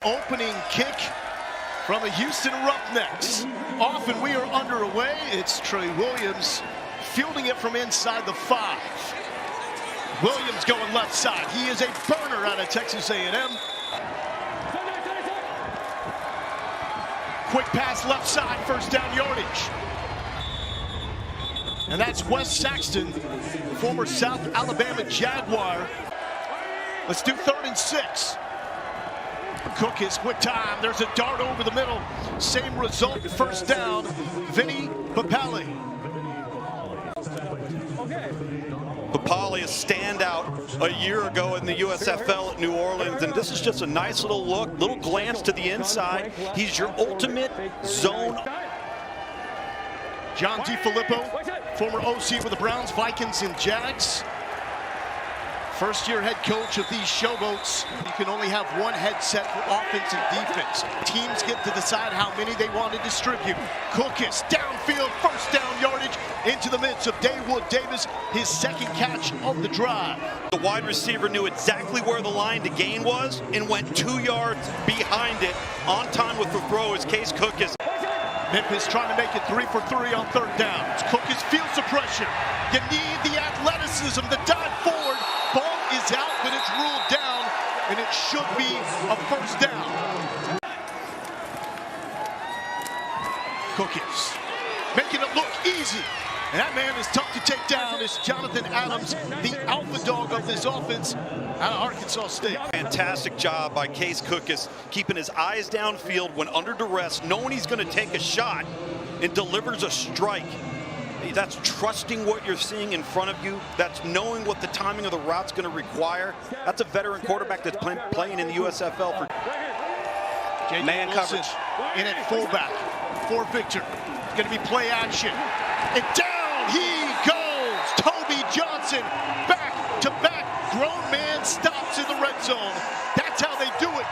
opening kick from the Houston Roughnecks. Often we are underway. It's Trey Williams fielding it from inside the 5. Williams going left side. He is a burner out of Texas A&M. Quick pass left side, first down yardage. And that's Wes Saxton, former South Alabama Jaguar. Let's do 3rd and 6. Cook is quick time. There's a dart over the middle. Same result, first down. Vinny Papale. Papale, a standout a year ago in the USFL at New Orleans, and this is just a nice little look, little glance to the inside. He's your ultimate zone. John DeFilippo, former OC with the Browns, Vikings, and Jags. First-year head coach of these Showboats. You can only have one headset for offense and defense. Teams get to decide how many they want to distribute. Cook is downfield, first down yardage into the midst of Daywood Davis, his second catch of the drive. The wide receiver knew exactly where the line to gain was and went 2 yards behind it. On time with the throw is Case Cook. Is Memphis trying to make it 3 for 3 on 3rd down. Cook feels the pressure. You need the athleticism, the dive forward. Ball is out, but it's ruled down, and it should be a first down. Cook is making it look easy. And that man is tough to take down. It's Jonathan Adams, the alpha dog of this offense out of Arkansas State. Fantastic job by Case Cook, is keeping his eyes downfield when under duress, knowing he's going to take a shot, and delivers a strike. That's trusting what you're seeing in front of you. That's knowing what the timing of the route's going to require. That's a veteran quarterback that's playing in the USFL for man coverage. In at fullback for Victor. It's going to be play action. And down he goes. Toby Johnson, back to back. Grown man stops in the red zone. That's how they do it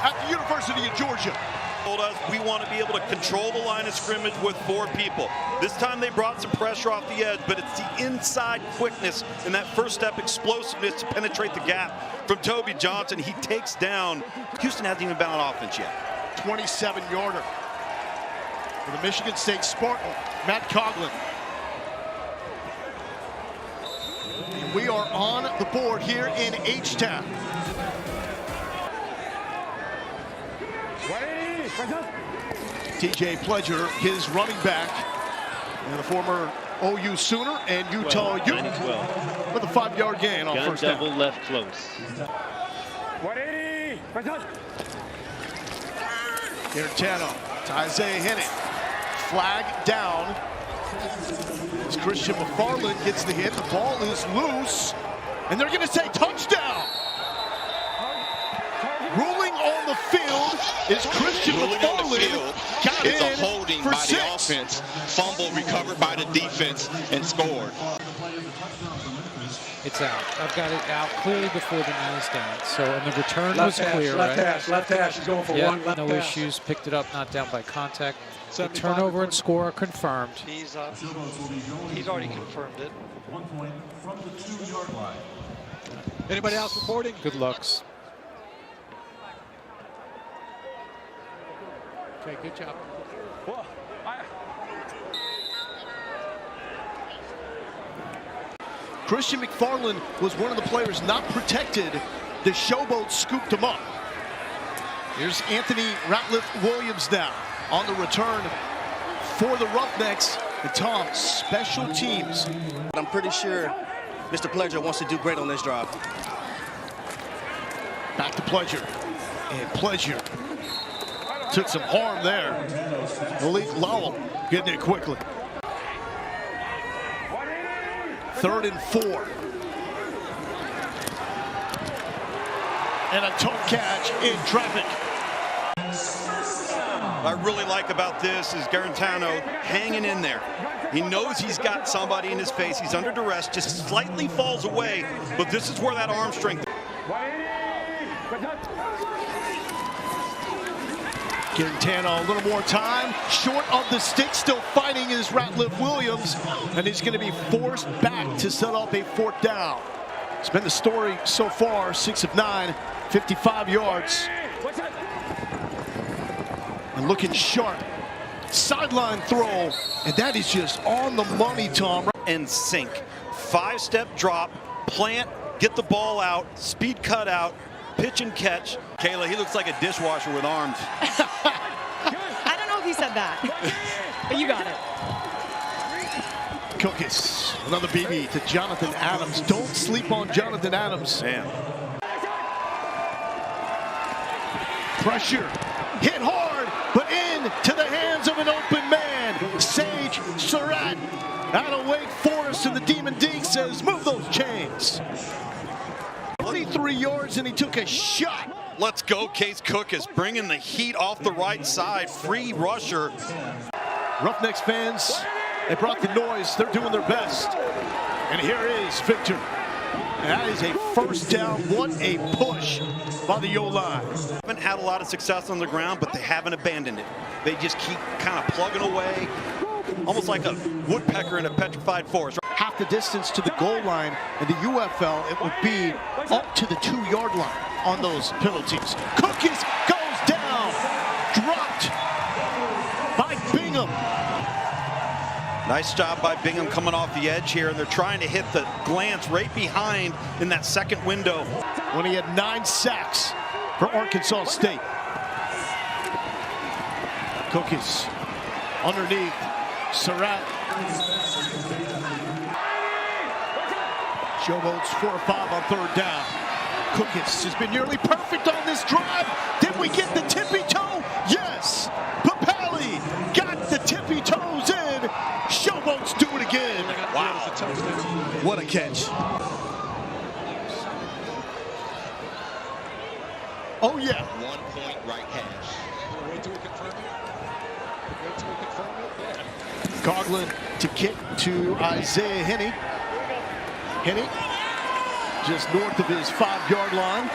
at the University of Georgia. Told us we want to be able to control the line of scrimmage with 4 people. This time they brought some pressure off the edge, but it's the inside quickness and that first step explosiveness to penetrate the gap from Toby Johnson. He takes down. Houston hasn't even been on offense yet. 27-yarder for the Michigan State Spartan, Matt Coughlin. And we are on the board here in H-Town. TJ Pledger, his running back, and the former OU Sooner and Utah Ute with a 5-yard gain on first down. Double left close. 180. Garantano to Isaiah Henning. Flag down. As Christian McFarland gets the hit, the ball is loose, and they're going to say touchdown. Ruling on the field is Christian McFarland. Got it's in a holding for by 6. the offense, fumble recovered by the defense, and scored. It's out. I've got it out clearly before the knees down. So, and the return was clear, right? Left hash. He's going for one. Left no pass. issues. Picked it up, not down by contact. The turnover and score are confirmed. He's already confirmed it. 1 point from the 2-yard line. Anybody else reporting? Good looks. Okay, good job. Christian McFarland was one of the players not protected. The Showboats scooped him up. Here's Anthony Ratliff-Williams now on the return for the Roughnecks. And Tom, special teams. I'm pretty sure Mr. Pledger wants to do great on this drive. Back to Pledger. And Pledger took some harm there. Malik Lowell getting it quickly. 3rd and 4. And a tough catch in traffic. What I really like about this is Garantano hanging in there. He knows he's got somebody in his face. He's under duress, just slightly falls away, but this is where that arm strength. Garantano a little more time, short of the stick, still fighting is Ratliff-Williams, and he's going to be forced back to set up a 4th down. It's been the story so far, 6 of 9, 55 yards. looking sharp. Sideline throw, and that is just on the money, Tom. And sink. 5-step drop, plant, get the ball out, speed cut out, pitch and catch. Kayla, he looks like a dishwasher with arms. I don't know if he said that, but you got it. Cookus, another BB to Jonathan Adams. Don't sleep on Jonathan Adams. Man. Pressure, hit hard, but into the hands of an open man. Sage Surratt out of Wake Forest, and the Demon Deke says, move those chains. 23 yards, and he took a shot. Let's go, Case Cookus, bringing the heat off the right side. Free rusher. Roughnecks fans, they brought the noise. They're doing their best. And here is Victor. And that is a first down. What a push by the O-line. Haven't had a lot of success on the ground, but they haven't abandoned it. They just keep kind of plugging away, almost like a woodpecker in a petrified forest. Half the distance to the goal line. In the UFL, it would be up to the 2-yard line on those penalties. Cookies goes down. Dropped by Bingham. Nice job by Bingham coming off the edge here, and they're trying to hit the glance right behind in that second window. When he had 9 sacks for Arkansas State. Cookies underneath. Surratt. Showboats 4 or 5 on 3rd down. Cookus has been nearly perfect on this drive. Did we get the tippy toe? Yes. Papali got the tippy toes in. Showboats do it again. Wow. What a catch. Oh, yeah. 1 point right hash. Wait till we confirm it. Wait till we confirm it. Yeah. Coughlin to kick to Isaiah Henney. Henney just north of his 5-yard line.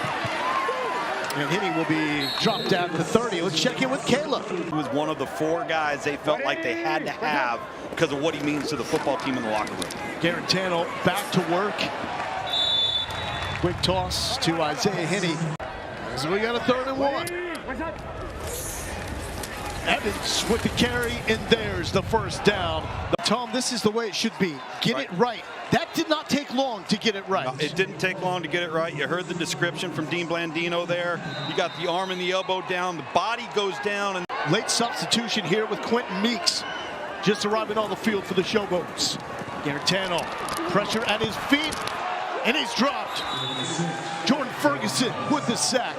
And Henney will be dropped down to 30. Let's check in with Caleb. He was one of the 4 guys they felt like they had to have because of what he means to the football team in the locker room. Garantano back to work. Quick toss to Isaiah Henney. So we got a 3rd and 1. Evans with the carry, and there's the first down. Tom, this is the way it should be. Get it right. That did not take long to get it right. No, it didn't take long to get it right. You heard the description from Dean Blandino there. You got the arm and the elbow down. The body goes down. And late substitution here with Quentin Meeks just arriving on the field for the Showboats. Garantano, pressure at his feet, and he's dropped. Jordan Ferguson with the sack.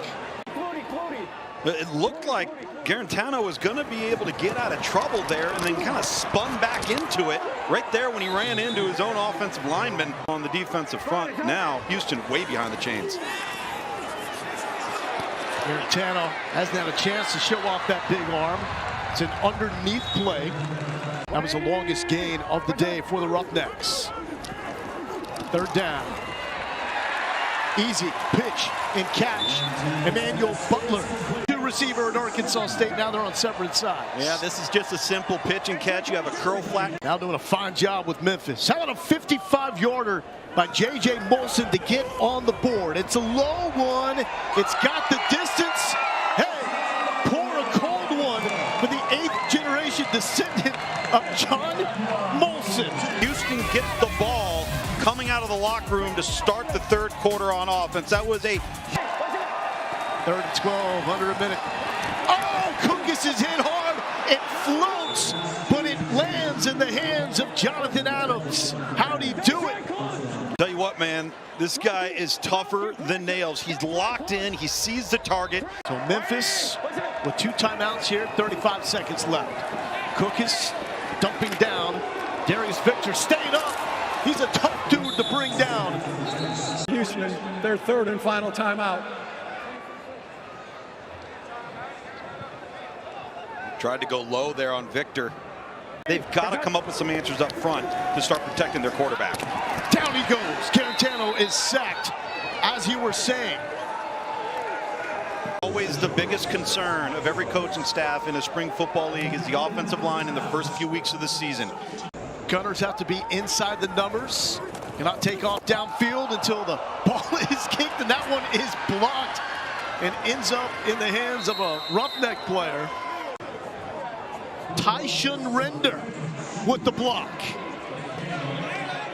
it looked like Garantano was going to be able to get out of trouble there and then kind of spun back into it right there when he ran into his own offensive lineman on the defensive front. Now Houston way behind the chains. Garantano hasn't had a chance to show off that big arm. It's an underneath play. That was the longest gain of the day for the Roughnecks. 3rd down. Easy pitch and catch. Emmanuel Butler, new receiver at Arkansas State. Now they're on separate sides. Yeah, this is just a simple pitch and catch. You have a curl flat. Now doing a fine job with Memphis. How about a 55-yarder by J.J. Molson to get on the board? It's a low one. It's got the distance. Hey, pour a cold one for the 8th generation descendant of John Molson. Houston gets the ball coming out of the locker room to start the 3rd quarter on offense. That was a 3rd and 12, under a minute. Oh, Cookus is hit hard. It floats, but it lands in the hands of Jonathan Adams. How'd he do it? Tell you what, man, this guy is tougher than nails. He's locked in. He sees the target. So Memphis with 2 timeouts here, 35 seconds left. Cookus dumping down. Darius Victor staying up. He's a tough dude to bring down. Houston, their 3rd and final timeout. Tried to go low there on Victor. They've got to come up with some answers up front to start protecting their quarterback. Down he goes. Garantano is sacked, as you were saying. Always the biggest concern of every coaching staff in a spring football league is the offensive line in the first few weeks of the season. Gunners have to be inside the numbers. Cannot take off downfield until the ball is kicked, and that one is blocked and ends up in the hands of a Roughneck player. Tyshun Render with the block.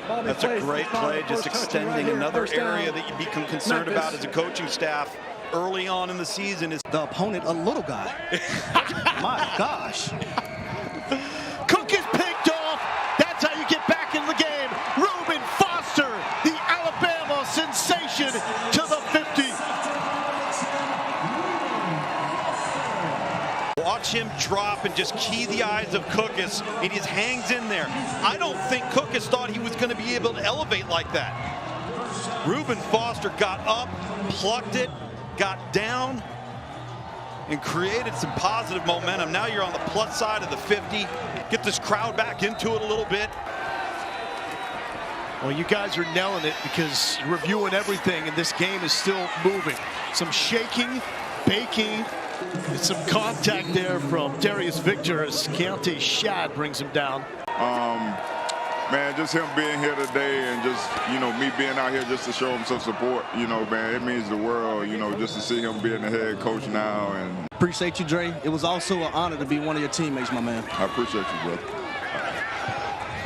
That's a great play, just extending another area that you become concerned about as a coaching staff early on in the season is The opponent, a little guy. My gosh. Cook is picked off. That's how you get back in the game. Reuben Foster, the Alabama sensation, to the 50. Watch him drop and just key the eyes of Cookus, and he just hangs in there. I don't think Cookus thought he was going to be able to elevate like that. Reuben Foster got up, plucked it, got down, and created some positive momentum. Now you're on the plus side of the 50. Get this crowd back into it a little bit. Well, you guys are nailing it because you're reviewing everything, and this game is still moving. Some shaking, baking, and some contact there from Darius Victor as Keontae Shad brings him down. Man, just him being here today and just, me being out here just to show him some support, man, it means the world, just to see him being the head coach now. And Appreciate you, Dre. It was also an honor to be one of your teammates, my man. I appreciate you, brother.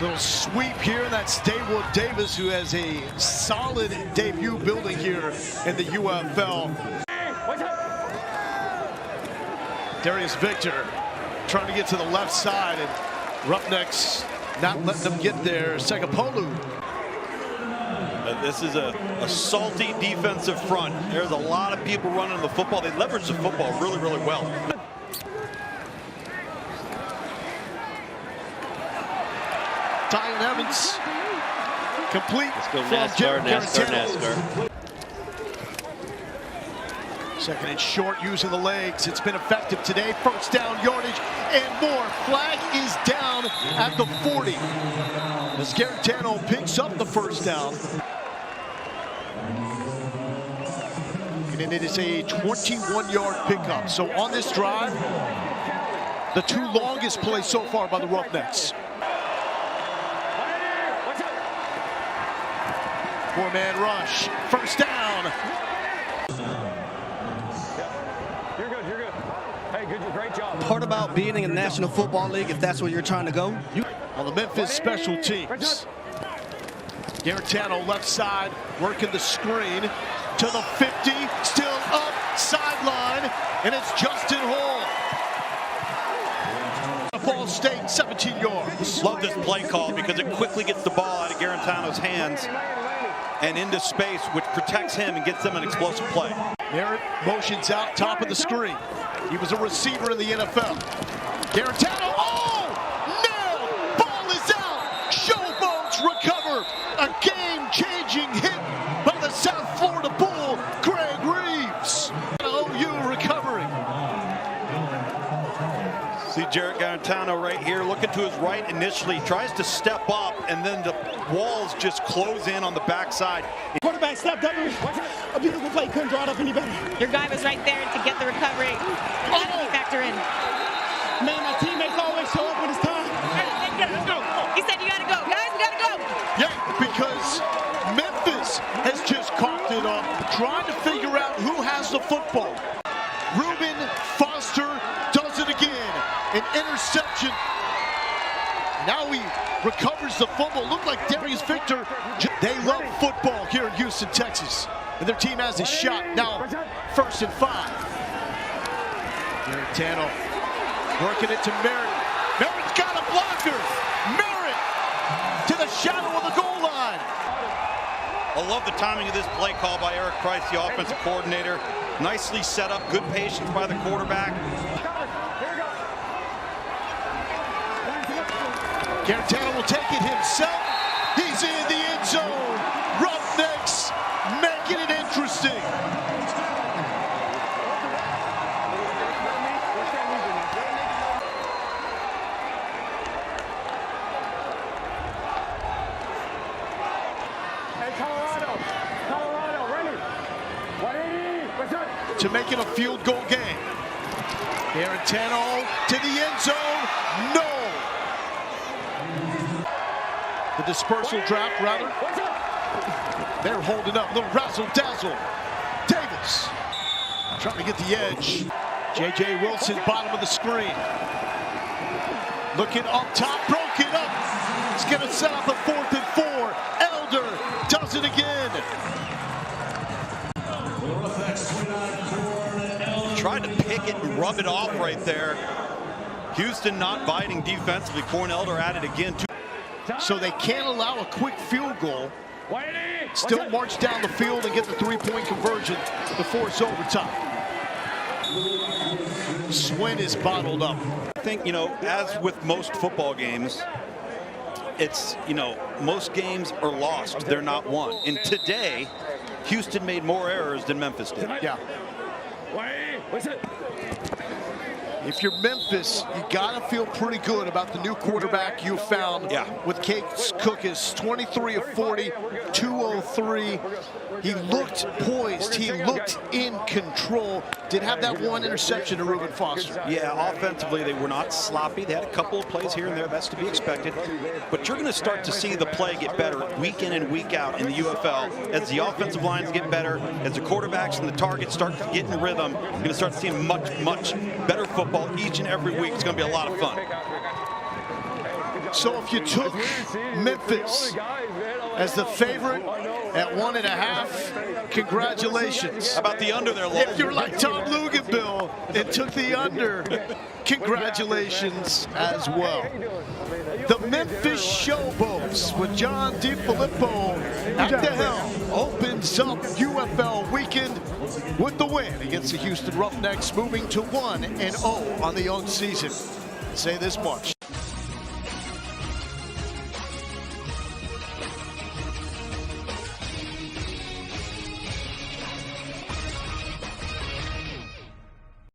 Little sweep here. That's David Davis, who has a solid debut building here in the UFL. Darius Victor trying to get to the left side, and Roughnecks not letting them get there. Segapolu. This is a salty defensive front. There's a lot of people running the football. They leverage the football really, really well. Tylen Evans complete. Let's go from NASCAR, NASCAR, Garantano. NASCAR. Second and short, using the legs. It's been effective today. First down yardage and more. Flag is down at the 40. As Garantano picks up the first down. And it is a 21-yard pickup. So on this drive, the two longest plays so far by the Roughnecks. Four-man rush. First down. Part about being in the National Football League, if that's where you're trying to go. On the Memphis special teams. Garantano left side, working the screen to the 50, still up, sideline, and it's Justin Hall. Ball State, 17 yards. Love this play call because it quickly gets the ball out of Garantano's hands and into space, which protects him and gets them an explosive play. Merritt motions out, top of the screen. He was a receiver in the NFL. Garantano, nailed! Ball is out! Showboats recover! A game-changing hit by the South Florida Bull, Greg Reeves. OU recovering. See Jarrett Garantano right here, looking to his right initially, tries to step up, and then the walls just close in on the backside. Quarterback stepped up. A beautiful play, couldn't draw it up any better. Your guy was right there to get the recovery. How did he factor in? Man, my teammates always show up when it's time. Let's go. He said you gotta go. Guys, we gotta go. Yeah, because Memphis has just coughed it up, trying to figure out who has the football. Reuben Foster does it again. An interception. Now he recovers the fumble. Looked like Darius Victor. They love football here in Houston, Texas. And their team has a shot. Now, 1st and 5. Garantano working it to Merritt. Merritt's got a blocker. Merritt to the shadow of the goal line. I love the timing of this play call by Eric Price, the offensive coordinator. Nicely set up, good patience by the quarterback. Garantano will take it himself. He's in the end zone. Roughnecks making it interesting. To make it a field goal game. Garantano to the end zone. No. The dispersal draft, rather. They're holding up. Little razzle-dazzle. Davis trying to get the edge. J.J. Wilson, bottom of the screen. Looking up top, broke it up. It's going to set up a 4th and 4. Elder does it again. Tried to pick it and rub it off right there. Houston not biting defensively. Elder at it again. So they can't allow a quick field goal. Still march down the field and get the 3-point conversion to force overtime. Swin is bottled up. I think, as with most football games, it's, most games are lost. They're not won. And today, Houston made more errors than Memphis did. Yeah. If you're Memphis, you got to feel pretty good about the new quarterback you found with Case Cookis. 23 of 40, 203. He looked poised. He looked in control. Did have that one interception to Reuben Foster. Yeah, offensively, they were not sloppy. They had a couple of plays here and there. That's to be expected. But you're going to start to see the play get better week in and week out in the UFL. As the offensive lines get better, as the quarterbacks and the targets start to get in rhythm, you're going to start seeing much, much better football each and every week. It's going to be a lot of fun. So if you took Memphis as the favorite at 1.5, congratulations. How about the under there, Lowell? If you're like Tom Luganbill and took the under, congratulations as well. The Memphis Showboats with John DiFilippo at the helm opens up UFL weekend with the win against the Houston Roughnecks, moving to 1-0 on the young season. Say this much.